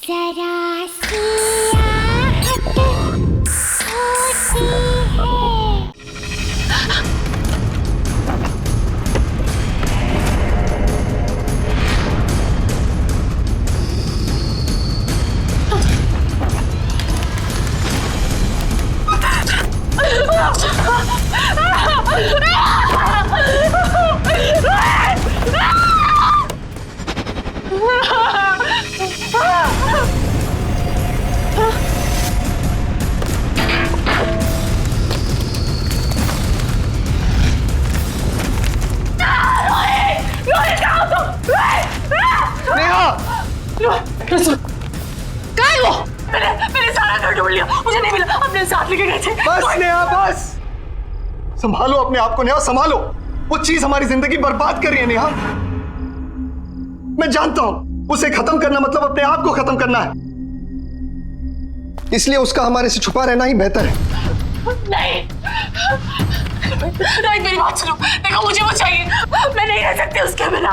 जरा सी आहट होती है। मैंने सारा घर ढूंढ लिया, मुझे नहीं मिला। अपने साथ लेके गए थे। बस नेहा बस, संभालो अपने आप को नेहा, संभालो। वो चीज हमारी जिंदगी बर्बाद कर रही है नेहा। मैं जानता हूं उसे खत्म करना मतलब अपने आप को खत्म करना है, इसलिए उसका हमारे से छुपा रहना ही बेहतर है। नहीं रोहित, मेरी बात सुनो। देखो मुझे वो चाहिए, मैं नहीं रह सकती उसके बिना।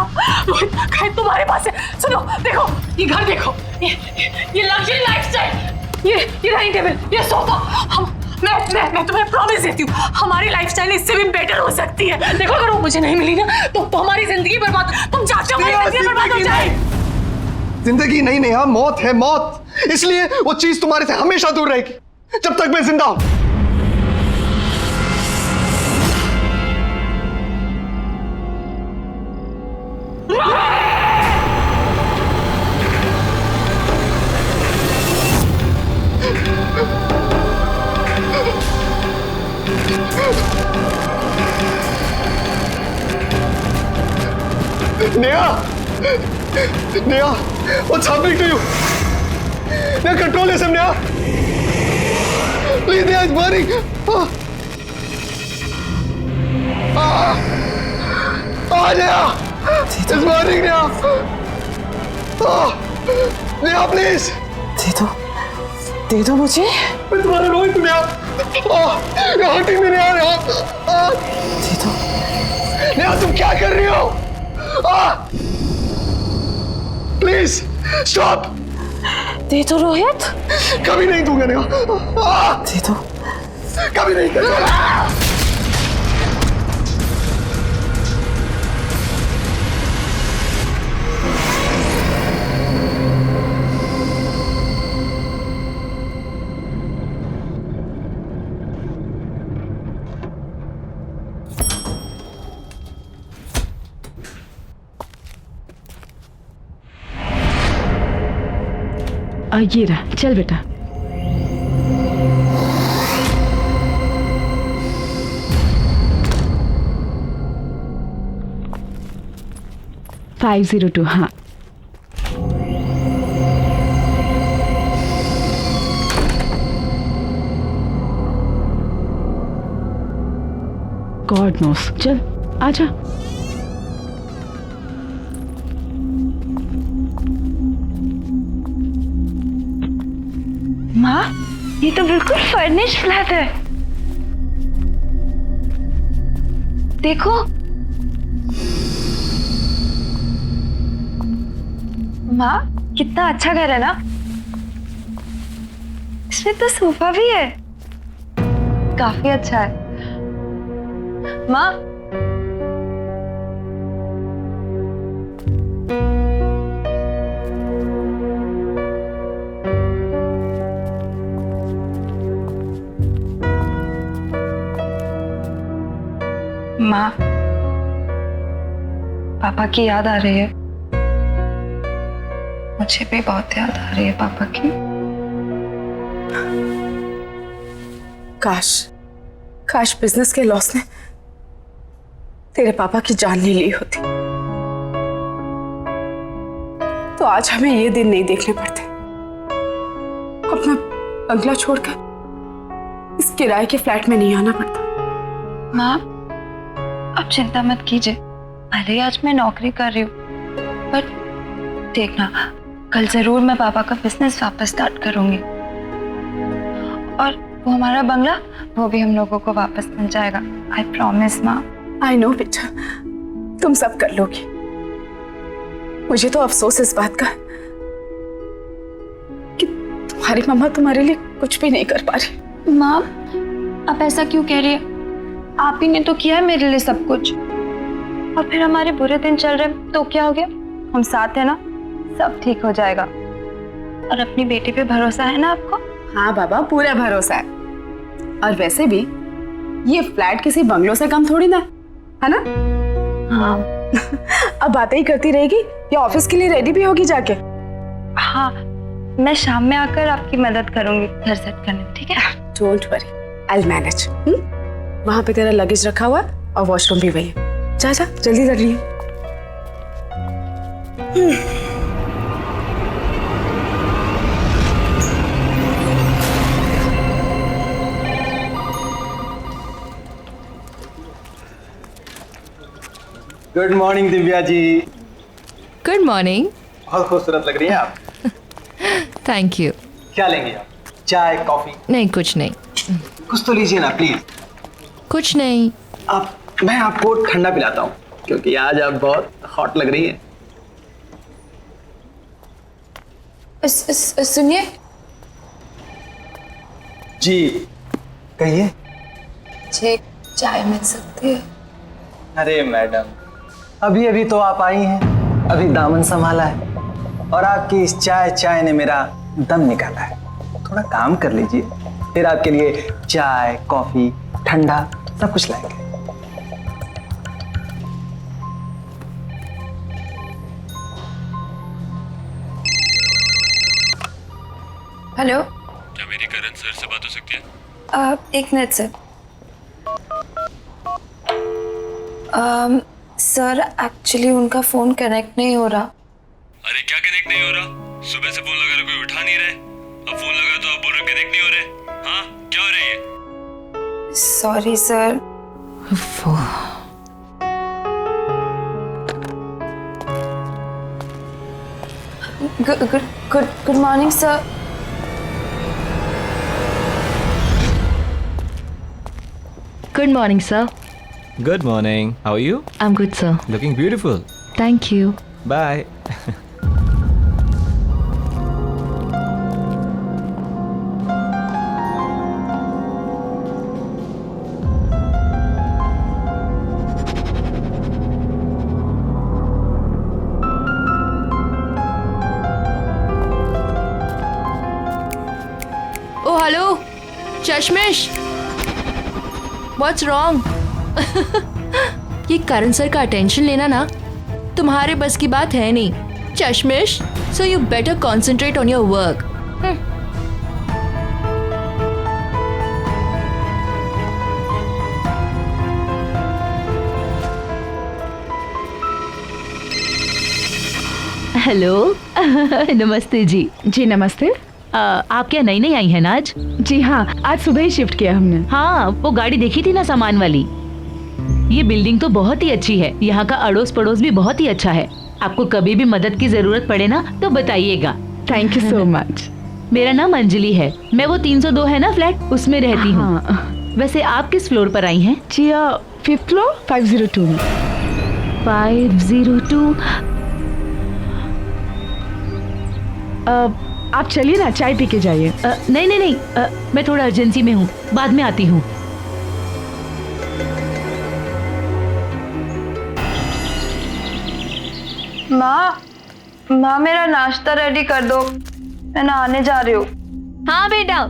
रोहित कहीं तुम्हारे पास है। सुनो देखो, ये घर देखो, ये लग्जरी लाइफस्टाइल, ये डाइनिंग टेबल, ये सोफा। मैं तुम्हें प्रॉमिस देती हूँ, हमारी लाइफस्टाइल इससे भी बेटर हो सकती है। देखो अगर वो मुझे नहीं मिली ना तो हमारी जिंदगी बर्बाद, तुम चाहते हो हमारी जिंदगी बर्बाद हो जाए। जिंदगी नहीं नेहा, मौत है मौत। इसलिए वो चीज तुम्हारे से हमेशा दूर रहेगी जब तक मैं जिंदा हूं। Neha, Neha, what's happening to you? Neha, control yourself, Neha. Please, Neha, it's burning. Neha, it's burning, Neha. Neha, please. दे दो मुझे। मैं तुम्हारा रोहित हूँ Neha. You're hurting me, Neha. दे दो। नेहा, तुम क्या कर रही हो? Please stop. दे दो रोहित। कभी नहीं दूंगा नेहा। दे दो। कभी नहीं दूंगा। ये रहा, चल बेटा। $502, हाँ। गॉड नोस, चल आजा। माँ, ये तो बिल्कुल फर्निश फ्लैट है। देखो। माँ, कितना अच्छा घर है ना। इसमें तो सोफा भी है, काफी अच्छा है। माँ, माँ, पापा की याद आ रही है। मुझे भी बहुत याद आ रही है पापा की। काश बिजनेस के लॉस ने तेरे पापा की जान ले ली होती तो आज हमें ये दिन नहीं देखने पड़ते। अपना बंगला छोड़कर इस किराए के फ्लैट में नहीं आना पड़ता। माँ, आप चिंता मत कीजिए। भले आज मैं नौकरी कर रही हूँ, पर देखना कल जरूर मैं पापा का बिजनेस वापस स्टार्ट करूंगी और वो हमारा बंगला वो भी हम लोगों को वापस मिल जाएगा। आई प्रॉमिस माँ। आई नो बेटा, तुम सब कर लोगी। मुझे तो अफसोस इस बात का तुम्हारी मम्मा तुम्हारे लिए कुछ भी नहीं कर पा रही। माँ, आप ऐसा क्यों कह रही है? आप ही ने तो किया है मेरे लिए सब कुछ। और फिर हमारे बुरे दिन चल रहे हैं तो क्या हो गया? हम साथ हैं ना, सब ठीक हो जाएगा। और अपनी बेटी पे भरोसा है ना आपको? हाँ बाबा, पूरा भरोसा है। और वैसे भी ये फ्लैट किसी बंगलों से कम थोड़ी ना है ना? हाँ। अब बातें ही करती रहेगी या ऑफिस के लिए रेडी भी होगी जाके? हाँ, मैं शाम में आकर आपकी मदद करूंगी घर सेट करने में, ठीक है? Don't worry, I will manage. वहां पे तेरा लगेज रखा हुआ है और वॉशरूम भी वही है। जा जा, जल्दी कर रही good morning Divya ji. Good morning. बहुत खूबसूरत लग रही हैं आप। Thank you. क्या लेंगे आप? चाय, कॉफी? नहीं, कुछ नहीं। कुछ तो लीजिए ना प्लीज। कुछ नहीं। मैं आपको ठंडा पिलाता हूँ क्योंकि आज आप बहुत हॉट लग रही हैं। सुनिए जी कहिए। मुझे चाय मिल सकती है? अरे मैडम, अभी अभी तो आप आई हैं, अभी दामन संभाला है और आपकी इस चाय ने मेरा दम निकाला है। थोड़ा काम कर लीजिए, फिर आपके लिए चाय, कॉफी, ठंडा सब कुछ लाएंगे। हेलो, क्या मेरी करण सर से बात हो सकती है? एक मिनट सर। सर एक्चुअली उनका फोन कनेक्ट नहीं हो रहा। अरे क्या कनेक्ट नहीं हो रहा? सुबह से फोन लगा रहे, कोई उठा नहीं रहे। अब फोन लगा तो आप बोल रहे कनेक्ट नहीं हो रहे। हाँ, क्या हो रही है? Sorry sir. Good morning sir. Good morning, sir. Good morning. How are you? I'm good, sir. Looking beautiful. Thank you. Bye. Oh, hello. चश्मिश. What's wrong? ये करण सर का अटेंशन लेना ना तुम्हारे बस की बात है नहीं, चश्मिश। So you better concentrate on your work. Hello. नमस्ते जी। जी नमस्ते। आप क्या नई नई आई हैं ना आज? जी हाँ, आज सुबह ही शिफ्ट किया हमने। हाँ, वो गाड़ी देखी थी ना सामान वाली। ये बिल्डिंग तो बहुत ही अच्छी है, यहाँ का अड़ोस पड़ोस भी बहुत ही अच्छा है। आपको कभी भी मदद की जरूरत पड़े ना तो बताइएगा। Thank you so much. मेरा नाम अंजलि है, मैं वो 302 है ना फ्लैट, उसमें रहती हूँ। हाँ। वैसे आप किस फ्लोर पर आई हैं? जी 5th फ्लोर 502 में। 502। आप चलिए ना, चाय पी के जाइए। नहीं नहीं नहीं, मैं थोड़ा अर्जेंसी में हूँ, बाद में आती हूँ। माँ मेरा नाश्ता रेडी कर दो, मैं नहाने जा रही हूँ। हाँ बेटा।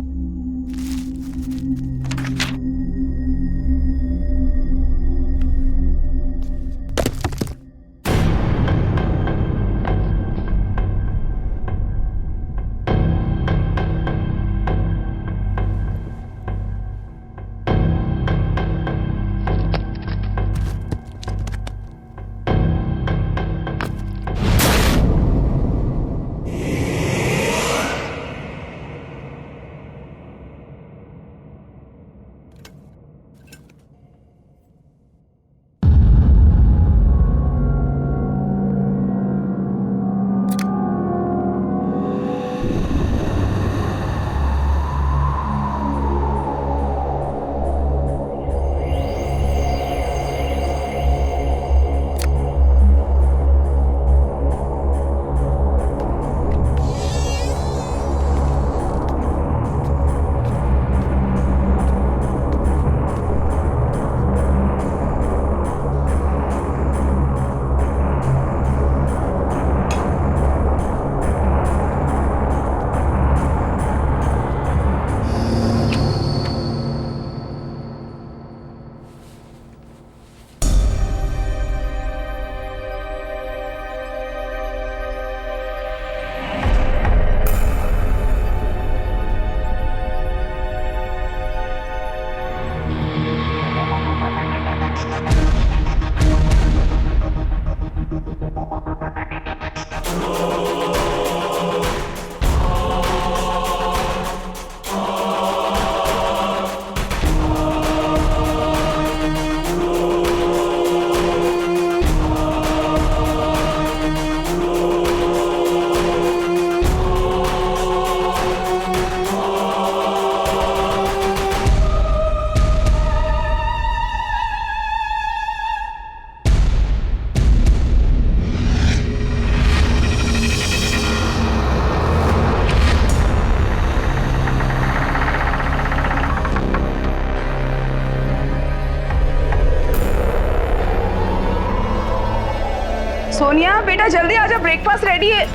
सोनिया बेटा जल्दी आजा, ब्रेकफास्ट रेडी है।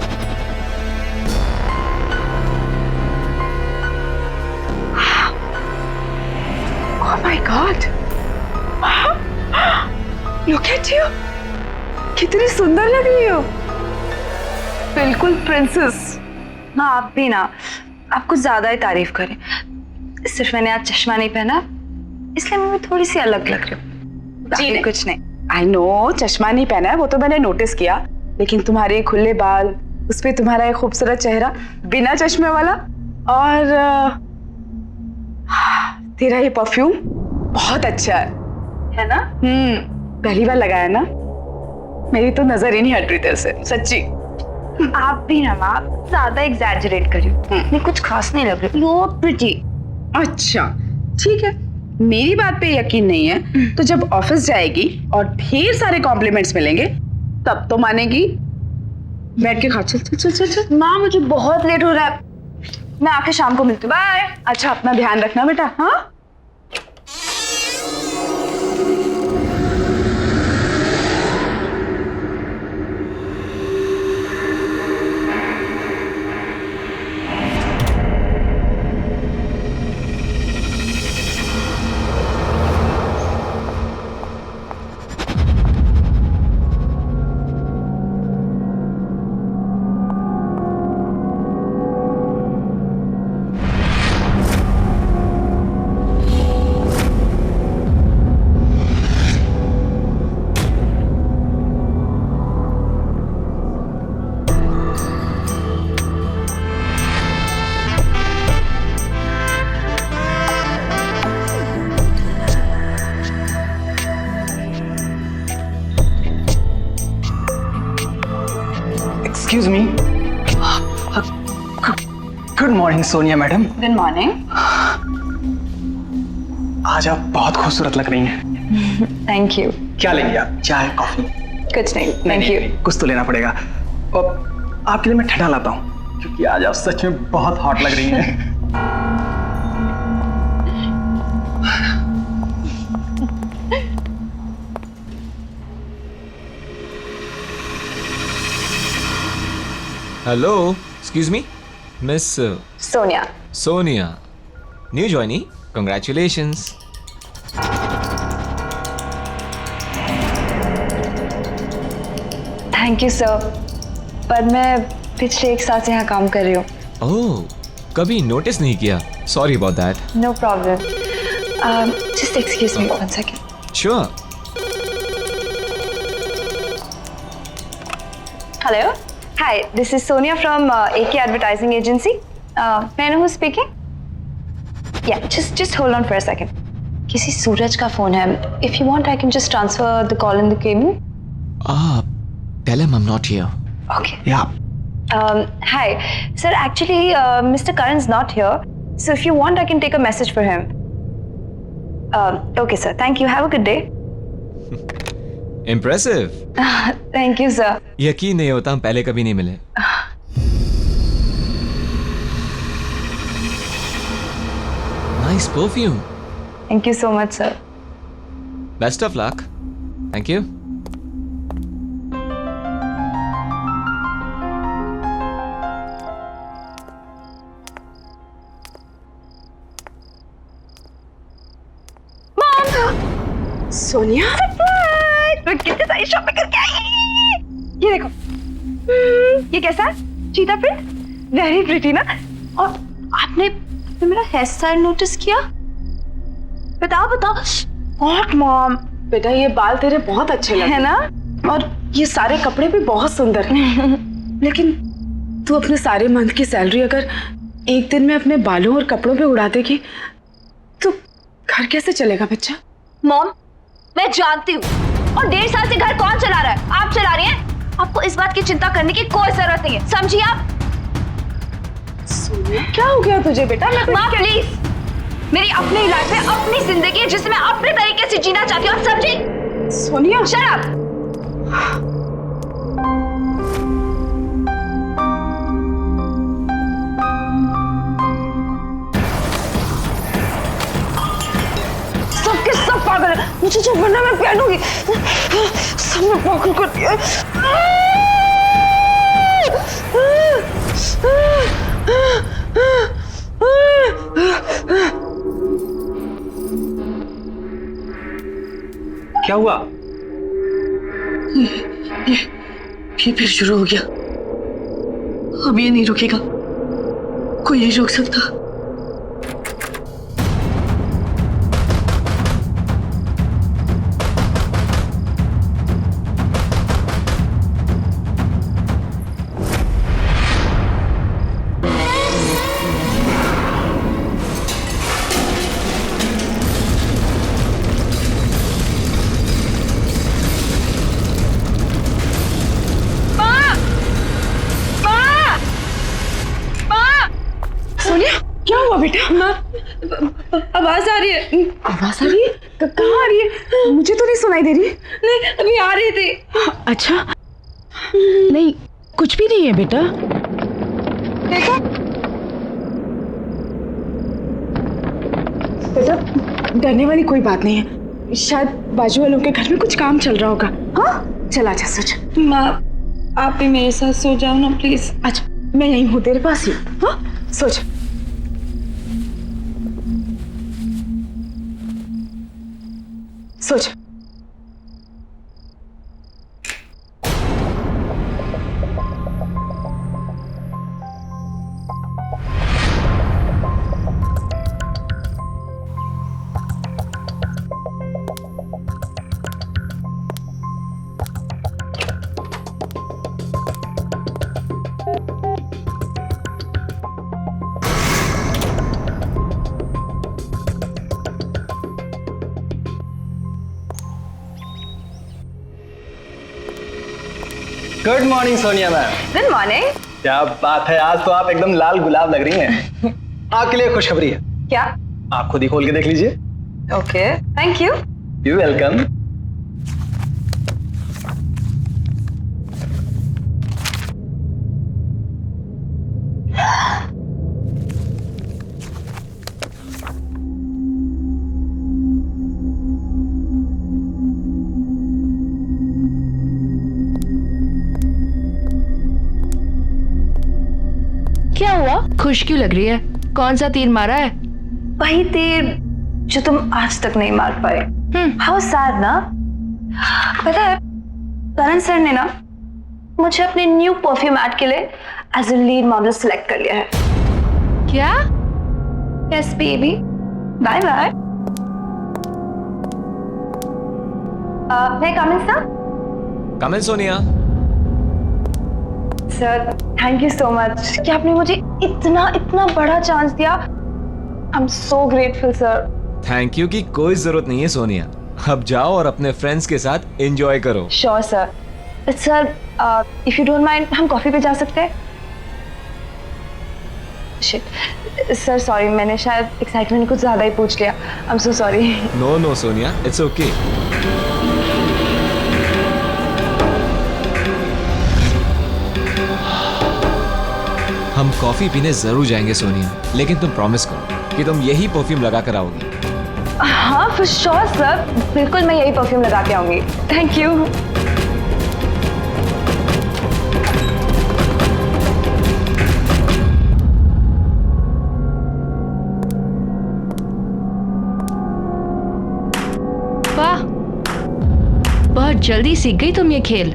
Oh my God! Look at you! कितनी सुंदर लग रही हो, बिल्कुल प्रिंसेस। माँ आप भी ना, आप कुछ ज्यादा ही तारीफ करें। सिर्फ मैंने आज चश्मा नहीं पहना इसलिए मैं थोड़ी सी अलग लग रही हूँ, बाकी कुछ नहीं। आई नो चश्मा नहीं पहना है वो तो मैंने नोटिस किया, लेकिन तुम्हारे खुले बाल, उस पे तुम्हारा एक खूबसूरत चेहरा बिना चश्मे वाला, और तेरा ये परफ्यूम बहुत अच्छा है ना? पहली बार लगाया ना, मेरी तो नजर ही नहीं हट रही तेरे से, सच्ची। आप भी ना माँ ज्यादा एग्जैजरेट कर रही हो, मैं कुछ खास नहीं लग रही। You pretty. अच्छा ठीक है, मेरी बात पे यकीन नहीं है तो जब ऑफिस जाएगी और ढेर सारे कॉम्प्लीमेंट्स मिलेंगे तब तो मानेगी। बैठ के खा, चल चल चल चल चल। माँ मुझे बहुत लेट हो रहा है, मैं आके शाम को मिलती हूँ। बाय। अच्छा अपना ध्यान रखना बेटा। हाँ excuse me. Good morning Sonia madam. Good morning. आज आप बहुत खूबसूरत लग रही हैं। Thank you. क्या लेंगे आप, चाय कॉफी? कुछ नहीं, थैंक यू। कुछ तो लेना पड़ेगा। और आपके लिए मैं ठंडा लाता हूँ क्योंकि आज आप सच में बहुत हॉट लग रही हैं। Hello, excuse me, Miss Sonia. Sonia. New joinee. Congratulations. Thank you sir, पर मैं पिछले 1 साल से यहाँ काम कर रही हूँ। Oh, कभी नोटिस नहीं किया. Sorry about that. No problem. Just excuse me 1 second. Sure. Hello. Hi, this is Sonia from AK Advertising Agency. May I know who's speaking? Yeah, just hold on for a second. किसी सूरज का phone है. If you want, I can just transfer the call in the cabin. Tell him I'm not here. Okay. Yeah. Hi, sir. Actually, Mr. Karan's not here. So if you want, I can take a message for him. Okay, sir. Thank you. Have a good day. Impressive. Thank you, sir. यकीन नहीं होता हम पहले कभी नहीं मिले. Nice perfume. Thank you so much, sir. Best of luck. Thank you. Sonia मैं कितनी सारी शॉपिंग करके आई। ये देखो, ये कैसा है? चीता प्रिंट, वेरी प्रिटी ना। और आपने मेरा हेयर स्टाइल नोटिस किया? बताओ बताओ। व्हाट मॉम, बेटा ये बाल तेरे बहुत अच्छे लगे है ना, और ये सारे कपड़े भी बहुत सुंदर हैं। लेकिन तू अपने सारे मंथ की सैलरी अगर एक दिन में अपने बालों और कपड़ों पे उड़ा देगी तो घर कैसे चलेगा बच्चा? मॉम मैं जानती हूँ, और 1.5 साल से घर कौन चला रहा है? आप चला रही हैं। आपको इस बात की चिंता करने की कोई जरूरत नहीं है, समझिए आप? सोनिया क्या हो गया तुझे बेटा? माँ प्लीज, मेरी अपनी लाइफ है, अपनी जिंदगी है जिसे मैं अपने तरीके से जीना चाहती हूँ, समझी? Sonia shut up. सबके सब पागल है, मुझे जो बनना मैं पहनूंगी। सबने पागल कर दिया। क्या हुआ? ये फिर शुरू हो गया। अब ये नहीं रुकेगा, कोई नहीं रोक सकता। सोनिया, क्या हुआ बेटा? आवाज आ रही है। आवाज आ रही है? कहाँ आ रही है? मुझे तो नहीं सुनाई दे रही। नहीं, अभी आ रही थी। अच्छा, नहीं कुछ भी नहीं है बेटा। देखो बेटा, डरने वाली कोई बात नहीं है। शायद बाजू वालों के घर में कुछ काम चल रहा होगा। हाँ, चला जा सोच। माँ, आप भी मेरे साथ सो जाओ ना प्लीज। अच्छा, मैं यहीं हूँ तेरे पास ही। हाँ, सोच। सोच। Good morning Sonia ma'am. Good morning. क्या बात है, आज तो आप एकदम लाल गुलाब लग रही हैं। आपके लिए खुशखबरी है। क्या? आप खुद ही खोल के देख लीजिए। Okay, thank you. You welcome. क्या हुआ? खुश क्यों लग रही है? कौन सा तीर मारा है? वही तीर जो तुम आज तक नहीं मार पाए। हाउ सैड ना। पता है, करण सर ने ना मुझे अपने न्यू परफ्यूम ऐड के लिए as a lead model select कर लिया है। क्या? Yes baby, bye bye. मैं come in sir? Come in Sonia. Sir, thank you so much कि आपने मुझे इतना इतना बड़ा चांस दिया। I am so grateful sir. Thank you की कोई जरूरत नहीं है सोनिया। अब जाओ और अपने फ्रेंड्स के साथ एंजॉय करो। Sure sir. Sir, if you don't mind, हम कॉफी पे जा सकते हैं? शिट सर, सॉरी, मैंने शायद एक्साइटमेंट कुछ ज्यादा ही पूछ लिया। I am so sorry. No no Sonia, it's okay. हम कॉफी पीने जरूर जाएंगे सोनिया, लेकिन तुम प्रॉमिस करो कि तुम यही परफ्यूम लगा कर आओगी। हाँ, फॉर श्योर सर, बिल्कुल मैं यही परफ्यूम लगा के आऊंगी। Thank you. वाह, बहुत जल्दी सीख गई तुम ये खेल।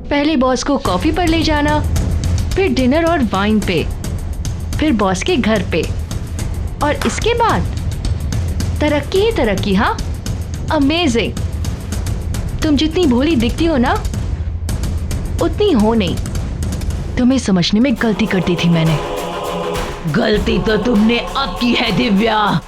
पहले बॉस को कॉफी पर ले जाना, फिर डिनर और वाइन पे, फिर बॉस के घर पे, और इसके बाद तरक्की ही तरक्की। हाँ, अमेजिंग। तुम जितनी भोली दिखती हो ना, उतनी हो नहीं। तुम्हें समझने में गलती कर दी थी मैंने। गलती तो तुमने अब की है दिव्या।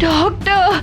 डॉक्टर,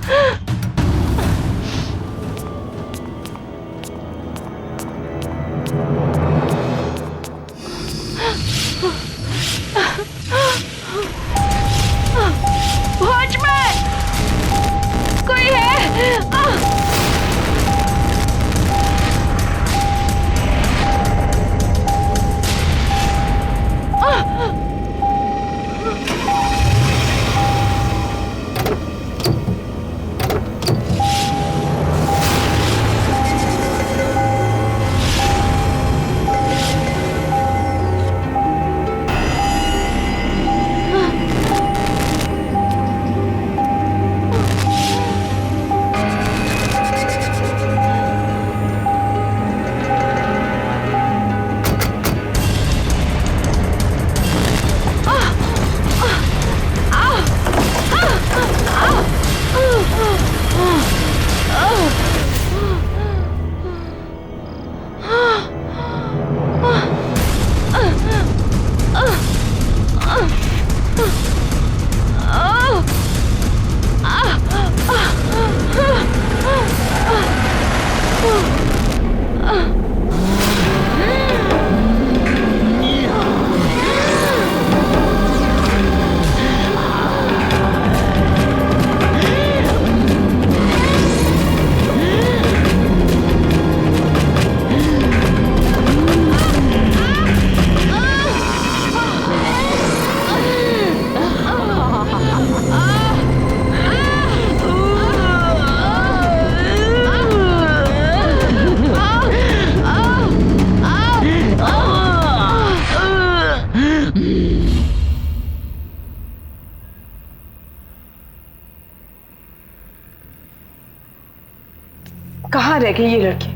कहाँ रह गई ये लड़की?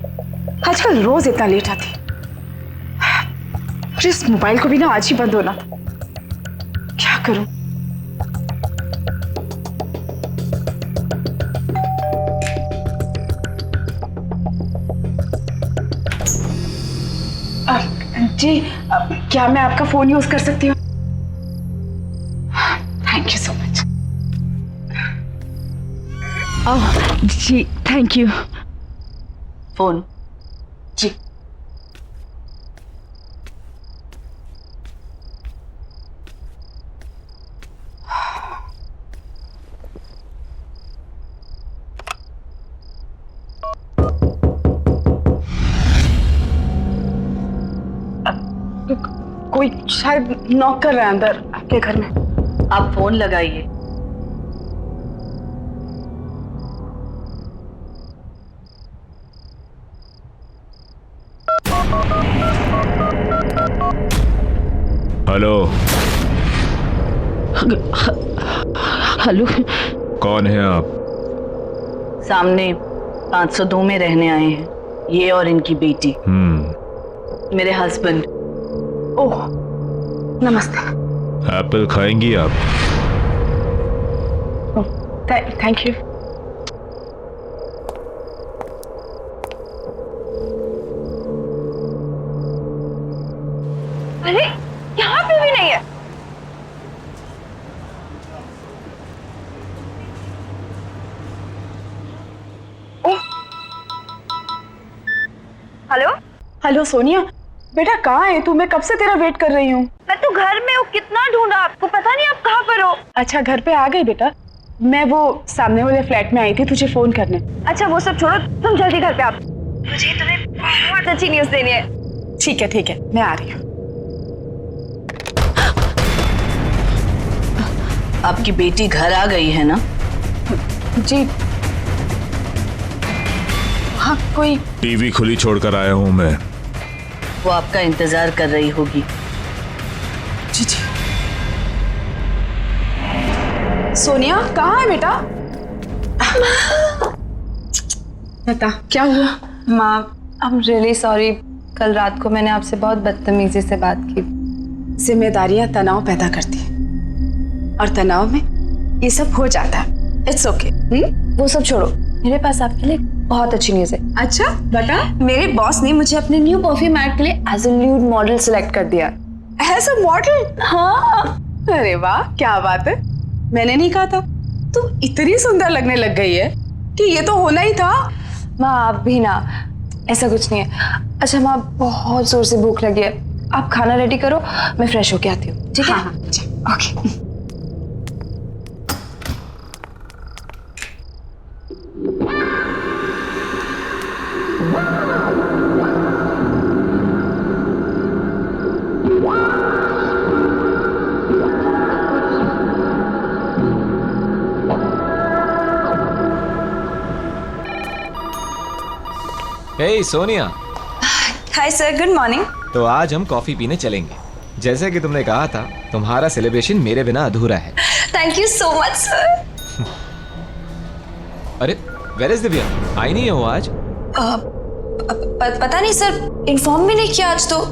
आजकल रोज इतना लेट आती। और इस मोबाइल को भी ना आज ही बंद होना था। क्या करूं? जी क्या मैं आपका फोन यूज कर सकती हूँ? Thank you so much. जी थैंक यू। फोन जी। कोई शायद नॉक कर रहा है अंदर आपके घर में। आप फोन लगाइए। हेलो। हेलो। कौन है आप? सामने 502 में रहने आए हैं, ये और इनकी बेटी। मेरे हस्बैंड। ओह नमस्ते। एप्पल खाएंगी आप? Thank you. अरे यहाँ पे भी नहीं है। हेलो हेलो सोनिया, बेटा कहाँ है तू? मैं कब से तेरा वेट कर रही हूँ। मैं तो घर में हूँ, कितना ढूंढा आपको, पता नहीं आप कहाँ पर हो। अच्छा घर पे आ गई बेटा। मैं वो सामने वाले फ्लैट में आई थी तुझे फोन करने। अच्छा वो सब छोड़ो, तुम जल्दी घर पे आओ, मुझे तुम्हें बहुत अच्छी न्यूज़ देनी है। ठीक है मैं आ रही हूँ। आपकी बेटी घर आ गई है ना? जी हाँ। कोई टीवी खुली छोड़कर आया हूँ मैं। वो आपका इंतजार कर रही होगी। जी सोनिया कहाँ है बेटा? बता क्या हुआ? माँ आई एम रियली सॉरी, कल रात को मैंने आपसे बहुत बदतमीजी से बात की। जिम्मेदारियां तनाव पैदा करती हैं और तनाव में ये सब हो जाता है। It's okay. वो सब छोड़ो, मेरे पास आपके लिए बहुत अच्छी न्यूज़ है। अच्छा बता। मेरे बॉस ने मुझे अपने न्यू परफ्यूम ऐड के लिए as a lead model select कर दिया। As a model? हाँ। अरे वाह क्या बात है। मैंने नहीं कहा था तू इतनी सुंदर लगने लग गई है कि ये तो होना ही था। माँ आप भी ना, ऐसा कुछ नहीं है। अच्छा माँ बहुत जोर से भूख लगी है, आप खाना रेडी करो, मैं फ्रेश होके आती हूँ। ठीक है? हाँ okay. Hey Sonia. Hi sir, good morning. तो आज हम कॉफी पीने चलेंगे। जैसे कि तुमने कहा था, तुम्हारा सेलिब्रेशन मेरे बिना अधूरा है। Thank you so much sir. अरे वेयर इज दिव्या? आई नहीं है वो आज? पता नहीं सर, इन्फॉर्म भी नहीं किया आज तो।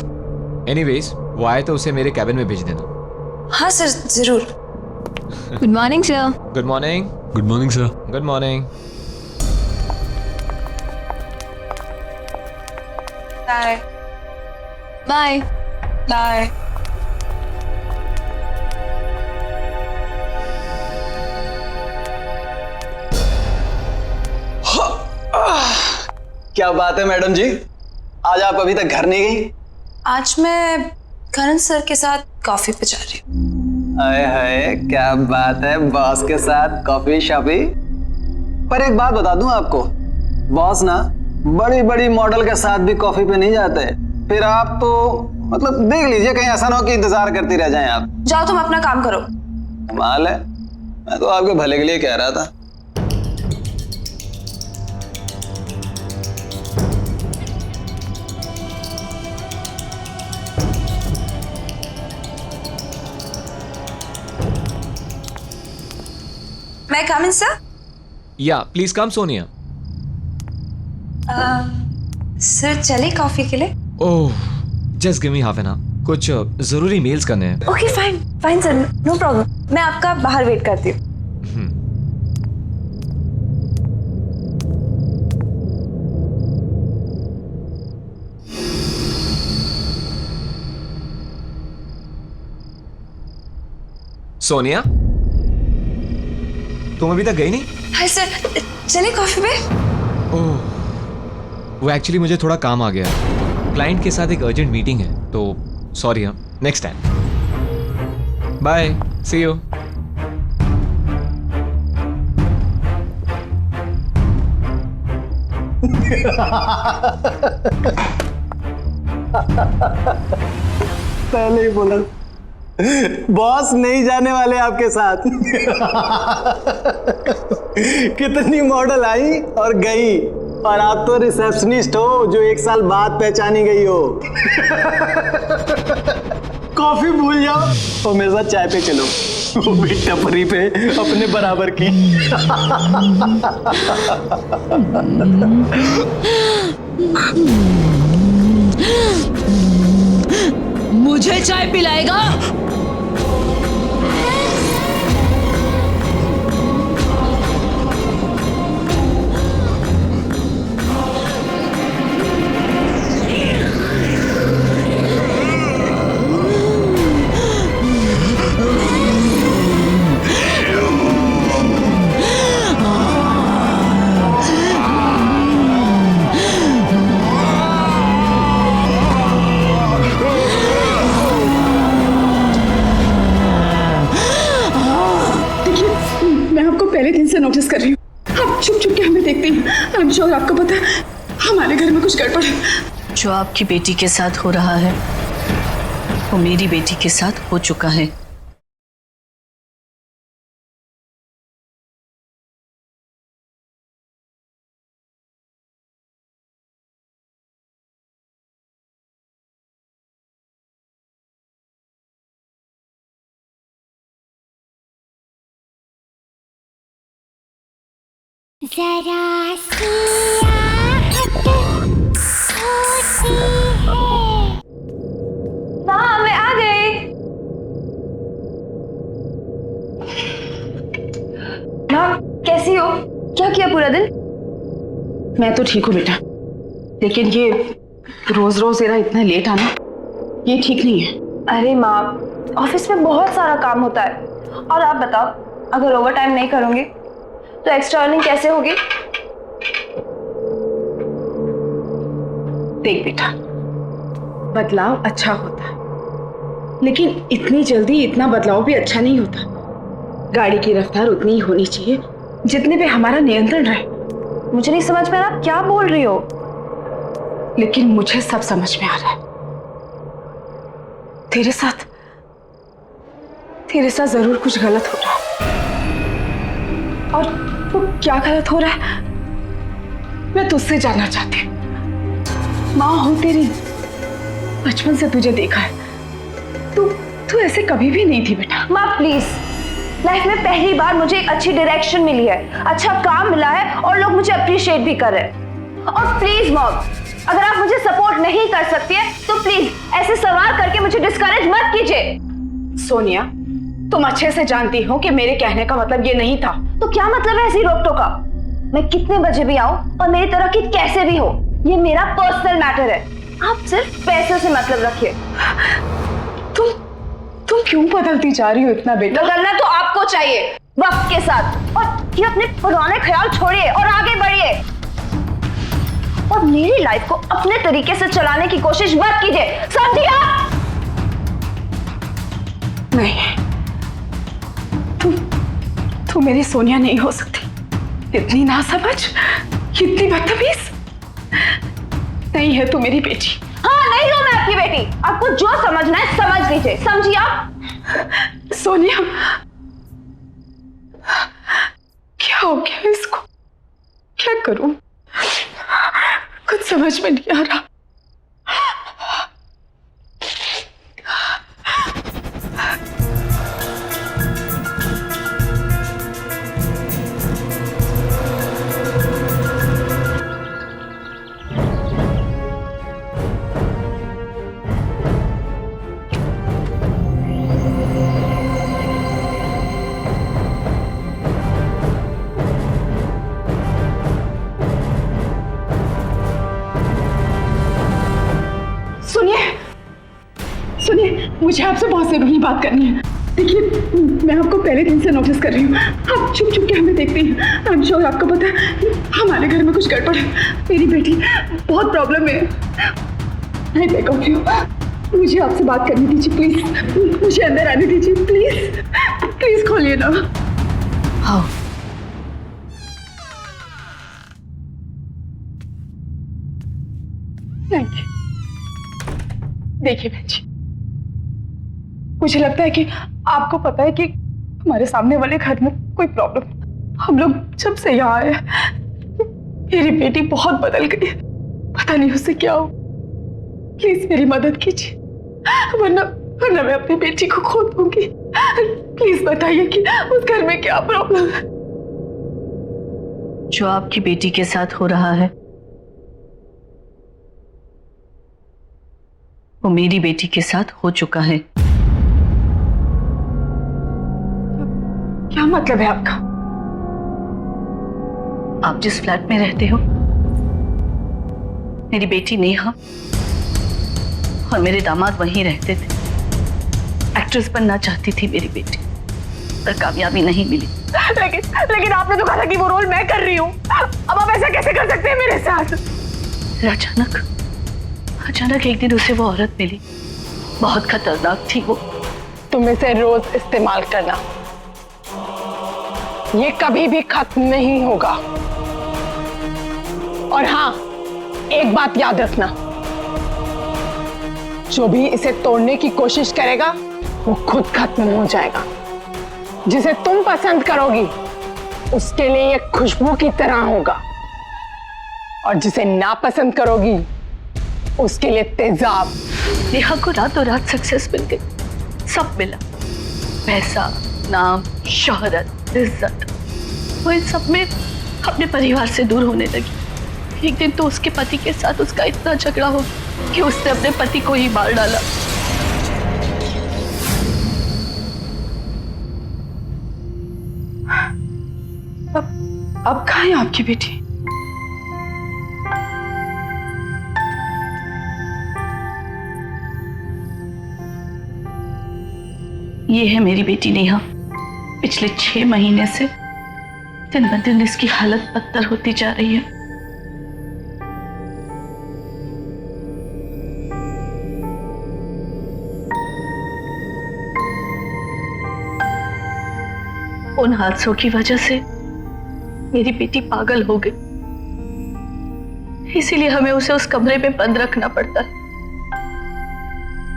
एनीवेज वो आए तो उसे मेरे कैबिन में भेज देना। हाँ सर जरूर। Good morning sir. Good morning. Good morning sir. Good morning. Bye bye bye. क्या बात है मैडम जी, आज आप अभी तक घर नहीं गई? आज मैं करण सर के साथ कॉफी पे जा रही हूँ। हाय हाय क्या बात है, बॉस के साथ कॉफी शॉपी। पर एक बात बता दूं आपको, बॉस ना बड़ी बड़ी मॉडल के साथ भी कॉफी पे नहीं जाते। फिर आप तो मतलब देख लीजिए, कहीं ऐसा ना हो कि इंतजार करती रह जाएं आप। जाओ तुम अपना काम करो। कमाल है, मैं तो आपके भले के लिए कह रहा था। मैं कम इन सर? या प्लीज कम सोनिया। सर चले कॉफी के लिए? Oh, just give me half an hour, कुछ जरूरी मेल्स करने हैं। Okay fine fine sir, no problem, मैं आपका बाहर वेट करती हूँ। सोनिया, तुम अभी तक गई नहीं? हाय सर, चले कॉफी पे? ओह, वो एक्चुअली मुझे थोड़ा काम आ गया है, क्लाइंट के साथ एक अर्जेंट मीटिंग है, तो सॉरी। हम next time, bye, see you. पहले ही बोला बॉस नहीं जाने वाले आपके साथ। कितनी मॉडल आई और गई, और आप तो रिसेप्शनिस्ट हो जो 1 साल बाद पहचानी गई हो। कॉफी भूल जाओ और मेरे साथ चाय पे चलो, वो भी टपरी पे अपने बराबर की। मुझे चाय पिलाएगा? पहले दिन से नोटिस कर रही हूँ, आप छुप छुप के हमें देखते हैं। आई एम श्योर आपको पता है हमारे घर में कुछ गड़बड़ है। जो आपकी बेटी के साथ हो रहा है वो मेरी बेटी के साथ हो चुका है। जरा सी आहट होती है। माँ मैं आ गई। माँ कैसी हो? क्या किया पूरा दिन? मैं तो ठीक हूँ बेटा, लेकिन ये रोज रोज इतना लेट आना ये ठीक नहीं है। अरे माँ, ऑफिस में बहुत सारा काम होता है, और आप बताओ अगर ओवर टाइम नहीं करूँगी तो एक्स्ट्रा अर्निंग कैसे होगी? देख बेटा, बदलाव अच्छा होता है, लेकिन इतनी जल्दी इतना बदलाव भी अच्छा नहीं होता। गाड़ी की रफ्तार उतनी ही होनी चाहिए जितने पे हमारा नियंत्रण रहे। मुझे नहीं समझ में आ रहा आप क्या बोल रही हो। लेकिन मुझे सब समझ में आ रहा है। तेरे साथ जरूर कुछ गलत हो रहा है, और वो क्या गलत हो रहा है मैं तुझसे जानना चाहती हूँ। माँ हो तेरी, बचपन से तुझे देखा है, तू ऐसे कभी भी नहीं थी बेटा। माँ प्लीज, लाइफ में पहली बार मुझे एक अच्छी डायरेक्शन मिली है, अच्छा काम मिला है, और लोग मुझे अप्रिशिएट भी कर रहे हैं। और प्लीज मॉम, अगर आप मुझे सपोर्ट नहीं कर सकती है तो प्लीज ऐसे सवाल करके मुझे डिस्करेज मत कीजिए। सोनिया, तुम अच्छे से जानती हो कि मेरे कहने का मतलब ये नहीं था। तो क्या मतलब है ऐसी रोक टोका? मैं कितने बजे भी आऊं और मेरी तरह की कैसे भी हो, ये मेरा पर्सनल मैटर है। आप सिर्फ पैसे से मतलब रखिए। तुम क्यों बदलती जा रही हो इतना बेटा? बदलना तो आपको चाहिए वक्त के साथ, और ये अपने पुराने ख्याल छोड़िए और आगे बढ़िए, और मेरी लाइफ को अपने तरीके से चलाने की कोशिश मत कीजिए, समझिए आप? नहीं, तू मेरी सोनिया नहीं हो सकती। इतनी नासमझ, इतनी बदतमीज नहीं है तू मेरी बेटी। हाँ, नहीं हूं मैं आपकी बेटी। आपको जो समझना है समझ लीजिए, समझिए आप? सोनिया, क्या हो गया इसको? क्या करूं? कुछ समझ में नहीं आ रहा। सुनिए सुनिए, मुझे आपसे बहुत जरूरी बात करनी है। देखिए, मैं आपको पहले दिन से नोटिस कर रही हूँ, आप चुप चुप के हमें देखते हैं। आई एम श्योर आपको पता है हमारे घर में कुछ गड़बड़ है। मेरी बेटी बहुत प्रॉब्लम में है। मैं कहती हूँ, मुझे आपसे बात करनी दीजिए प्लीज, मुझे अंदर आने दीजिए प्लीज, प्लीज खोलिए ना। हाँ, थैंक यू। देखिए बहन जी, मुझे लगता है कि आपको पता है कि हमारे सामने वाले घर में कोई प्रॉब्लम। हम लोग जब से यहाँ आए, मेरी बेटी बहुत बदल गई है, पता नहीं उससे क्या हो। प्लीज मेरी मदद कीजिए, वरना वरना मैं अपनी बेटी को खो दूंगी। प्लीज बताइए कि उस घर में क्या प्रॉब्लम है। जो आपकी बेटी के साथ हो रहा है वो मेरी बेटी के साथ हो चुका है। क्या मतलब है आपका? आप जिस फ्लैट में रहते हो, मेरी बेटी नेहा और मेरे दामाद वहीं रहते थे। एक्ट्रेस बनना चाहती थी मेरी बेटी, पर कामयाबी नहीं मिली। लेकिन आपने तो कहा था कि वो रोल मैं कर रही हूँ। अब आप ऐसा कैसे कर सकते हैं मेरे साथ? अचानक एक दिन उसे वो औरत मिली, बहुत खतरनाक थी वो। तुम इसे रोज इस्तेमाल करना, ये कभी भी खत्म नहीं होगा। और हाँ, एक बात याद रखना, जो भी इसे तोड़ने की कोशिश करेगा वो खुद खत्म हो जाएगा। जिसे तुम पसंद करोगी उसके लिए ये खुशबू की तरह होगा, और जिसे नापसंद करोगी उसके लिए तेजाब। नेहा को रातों रात सक्सेस मिल गई, सब मिला, पैसा, नाम, शोहरत, इज्जत। वो इन सब में अपने परिवार से दूर होने लगी। एक दिन तो उसके पति के साथ उसका इतना झगड़ा हो कि उसने अपने पति को ही मार डाला। अब कहाँ है आपकी बेटी? ये है मेरी बेटी नेहा। पिछले 6 महीने से दिन ब दिन इसकी हालत बदतर होती जा रही है। उन हादसों की वजह से मेरी बेटी पागल हो गई, इसीलिए हमें उसे उस कमरे में बंद रखना पड़ता है।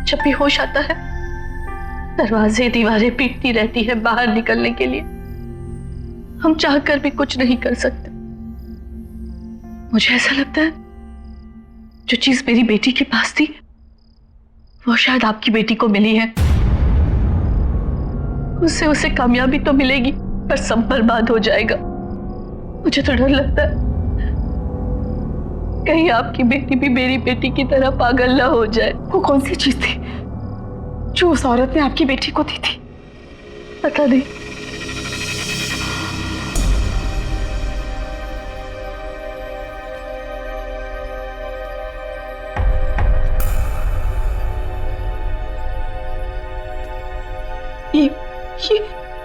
जब भी होश आता है, दरवाजे दीवारें पीटती रहती है बाहर निकलने के लिए। हम चाहकर भी कुछ नहीं कर सकते। मुझे ऐसा लगता है जो चीज मेरी बेटी के पास थी वो शायद आपकी बेटी को मिली है। उससे उसे कामयाबी तो मिलेगी, पर सब बर्बाद हो जाएगा। मुझे तो डर लगता है कहीं आपकी बेटी भी मेरी बेटी की तरह पागल ना हो जाए। वो कौन सी चीज थी जो उस औरत ने आपकी बेटी को दी थी? पता नहीं।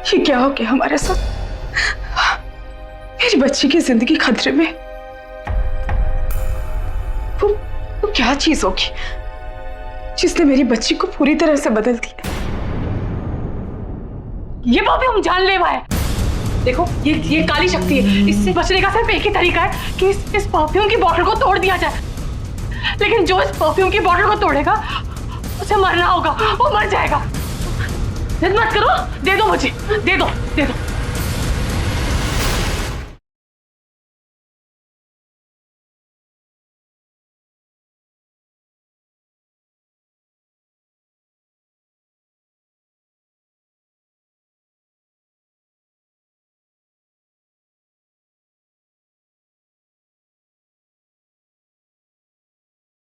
ये क्या हो गया हमारे साथ? मेरी बच्ची की जिंदगी खतरे में। वो क्या चीज होगी जिसने मेरी बच्ची को पूरी तरह से बदल दिया? ये परफ्यूम जानलेवा है। देखो, ये काली शक्ति है। इससे बचने का सिर्फ एक ही तरीका है कि इस परफ्यूम की बोतल को तोड़ दिया जाए। लेकिन जो इस परफ्यूम की बोतल को तोड़ेगा उसे मरना होगा, वो मर जाएगा। जिद मत करो, दे दो मुझे, दे दो, दे दो।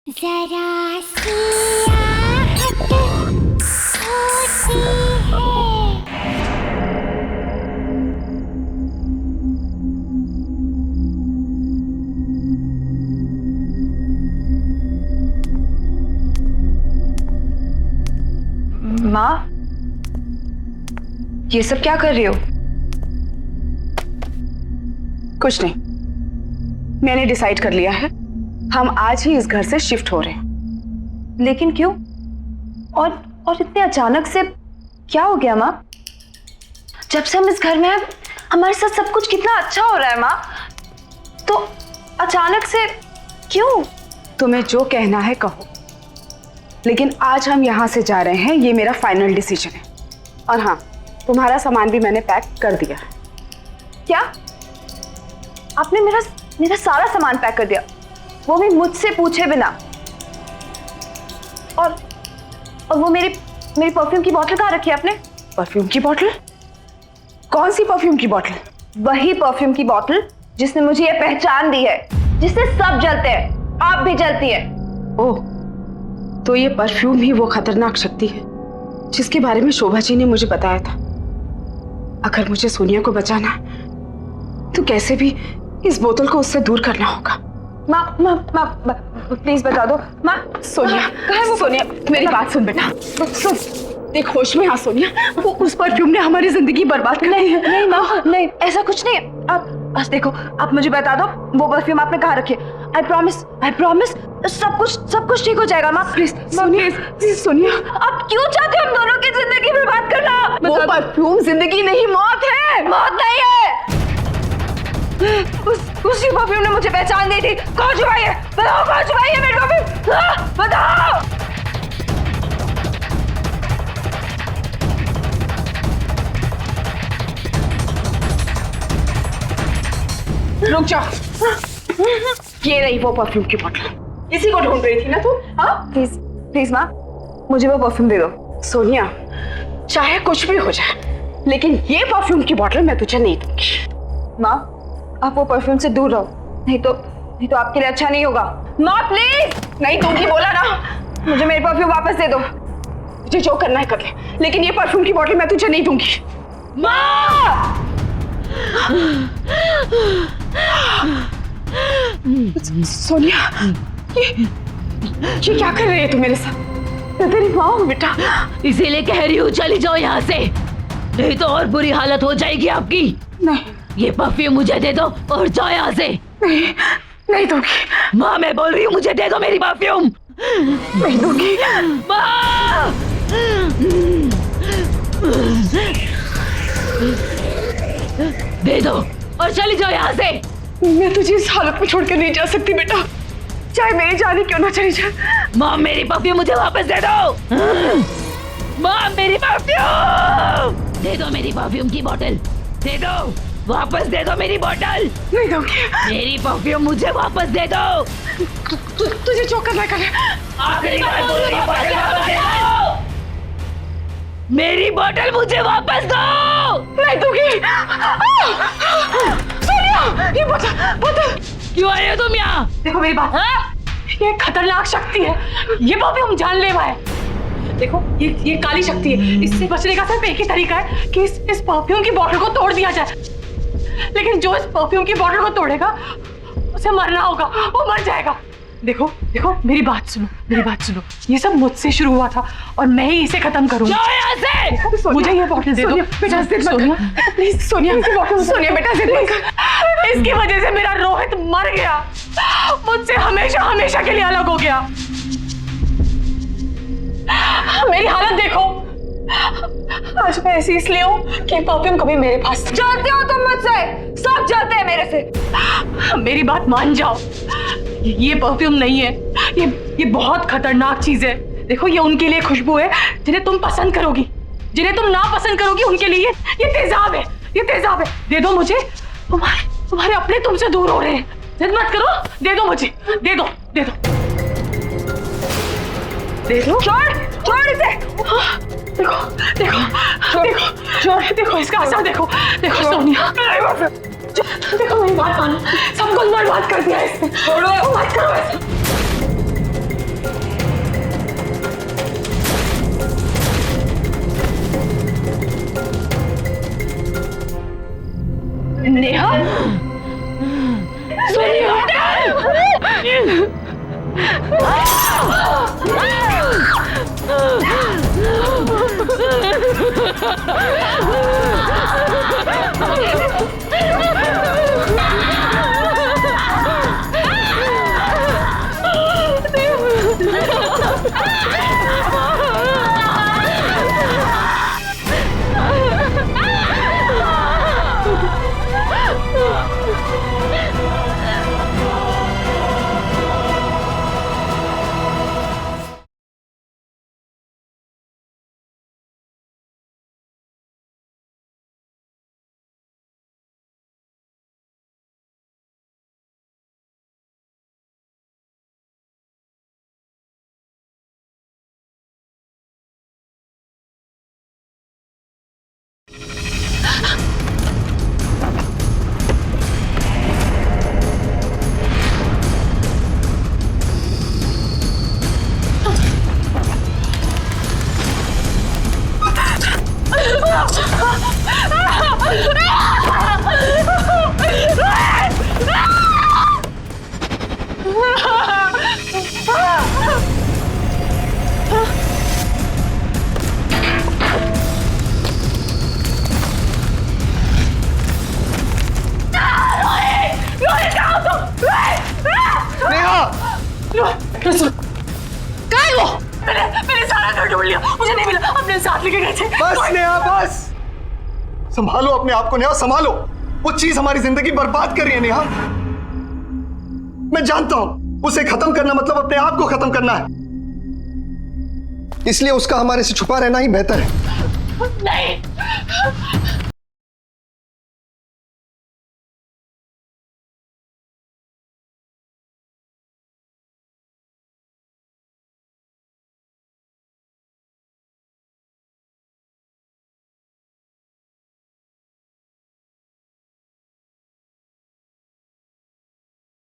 जरा सी आहट होती है। माँ, ये सब क्या कर रही हो? कुछ नहीं, मैंने डिसाइड कर लिया है, हम आज ही इस घर से शिफ्ट हो रहे हैं। लेकिन क्यों? और इतने अचानक से क्या हो गया माँ? जब से हम इस घर में हैं, हमारे साथ सब कुछ कितना अच्छा हो रहा है माँ, तो अचानक से क्यों? तुम्हें जो कहना है कहो, लेकिन आज हम यहाँ से जा रहे हैं, ये मेरा फाइनल डिसीजन है। और हाँ, तुम्हारा सामान भी मैंने पैक कर दिया है। क्या? आपने मेरा सारा सामान पैक कर दिया, वो भी मुझसे पूछे बिना? और वो मेरी परफ्यूम की बोतल कहाँ रखी है आपने? परफ्यूम की बोतल? कौन सी परफ्यूम की बोतल? वही परफ्यूम की बोतल जिसने मुझे ये पहचान दी है, जिससे सब जलते हैं, आप भी जलती है। ओह, तो ये परफ्यूम ही वो खतरनाक शक्ति है जिसके बारे में शोभा जी ने मुझे बताया था। अगर मुझे सोनिया को बचाना है तो कैसे भी इस बोतल को उससे दूर करना होगा। माँ प्लीज बता दो। माँ, सोनिया, सोनिया मेरी बात सुन बेटा, सुन, देख होश में आ सोनिया, वो उस परफ्यूम ने हमारी जिंदगी बर्बाद कर दी है। नहीं माँ, नहीं, ऐसा कुछ नहीं है। आप बस देखो, आप मुझे बता दो वो परफ्यूम आपने कहाँ रखी है। आई प्रॉमिस सब कुछ ठीक हो जाएगा माँ। प्लीज सोनिया, आप क्यों चाहते हो हम दोनों की जिंदगी बर्बाद करना? वो परफ्यूम जिंदगी नहीं, मौत है। मौत नहीं है। उसी परफ्यूम ने मुझे पहचान दी थी। कौन छुपाई है? बताओ कौन छुपाई है मेरी परफ्यूम? बताओ। रुक जाओ, ये रही वो परफ्यूम की बोतल। इसी को ढूंढ रही थी ना तू? हाँ, प्लीज माँ, मुझे वो परफ्यूम दे दो। सोनिया, चाहे कुछ भी हो जाए, लेकिन ये परफ्यूम की बोतल मैं तुझे नहीं दूंगी। माँ, आप वो परफ्यूम से दूर रहो, नहीं तो आपके लिए अच्छा नहीं होगा। माँ प्लीज। नहीं दूंगी, बोला ना। मुझे मेरी परफ्यूम वापस दे दो। तुझे जो करना है कर ले, लेकिन ये परफ्यूम की बोतल मैं तुझे नहीं दूंगी। माँ! सोनिया, ये क्या कर रही है तू मेरे साथ? मैं तेरी माँ हूँ बेटा। इसीलिए कह रही हूँ चली जाओ यहाँ से, नहीं तो और बुरी हालत हो जाएगी आपकी। नहीं, ये परफ्यूम मुझे दे दो और जाओ यहाँ से। नहीं दूंगी। माँ, मैं बोल रही हूँ मुझे दे दो मेरी परफ्यूम। नहीं दूंगी। माँ! दे दो और चली जाओ यहाँ से। मैं तुझे इस हालत में छोड़कर नहीं जा सकती बेटा, चाहे मेरी जान ही क्यों ना चली जाए। माँ, मेरी परफ्यूम मुझे वापस दे दो। माँ, मेरी परफ्यूम दे दो, मेरी परफ्यूम की बोतल दे दो, वापस दे दो मेरी बोतल। नहीं दूंगी। मेरी परफ्यूम मुझे वापस दे दो। तुझे जो करना कर। आखिरी बार बोल रही हूँ, बोतल वापस दे दो। मेरी बोतल मुझे वापस दो। नहीं दूंगी। सोनिया, ये बोतल। क्यों आए हो तुम यहाँ? देखो मेरी बात, ये खतरनाक शक्ति है, ये परफ्यूम जानलेवा है। देखो ये काली शक्ति है, इससे बचने का सिर्फ एक ही तरीका है कि इस परफ्यूम की बोतल को तोड़ दिया जाए। लेकिन जो इस परफ्यूम की बोतल को तोड़ेगा उसे मरना होगा, वो मर जाएगा। देखो मेरी बात सुनो, ये सब मुझसे शुरू हुआ था और मैं ही इसे खत्म करूंगा। मुझे ये बोतल दे दो बेटा। सोनिया प्लीज, सोनिया बेटा जिद मत कर। इसकी वजह से मेरा रोहित मर गया, मुझसे हमेशा के लिए अलग हो गया। मेरी हालत देखो, आज मैं ऐसी इसलिए हूँ कि परफ्यूम कभी मेरे पास। जलते हो तुम मुझसे, सब जलते हैं मेरे से। मेरी बात मान जाओ, ये परफ्यूम नहीं है, ये बहुत खतरनाक चीज है। देखो ये उनके लिए खुशबू है जिन्हें तुम पसंद करोगी, जिन्हें तुम ना पसंद करोगी उनके लिए ये तेजाब है। दे दो मुझे, तुम्हारे अपने तुमसे दूर हो रहे हैं। जिद मत करो, दे दो मुझे, दे दो। छोड़ इसे। देखो इसका असर देखो सोनिया, देखो मेरी बात मानो, सब कुछ बर्बाद कर दिया इसने। छोड़ो, मत करो ऐसा। नेहा, सोनिया, कहाँ है वो? मैंने सारा घर ढूंढ लिया, मुझे नहीं मिला। अपने साथ लेके गए थे। बस नेहा बस, संभालो अपने आप को नेहा, संभालो। वो चीज हमारी जिंदगी बर्बाद कर रही है नेहा। मैं जानता हूं उसे खत्म करना मतलब अपने आप को खत्म करना है, इसलिए उसका हमारे से छुपा रहना ही बेहतर है। नहीं,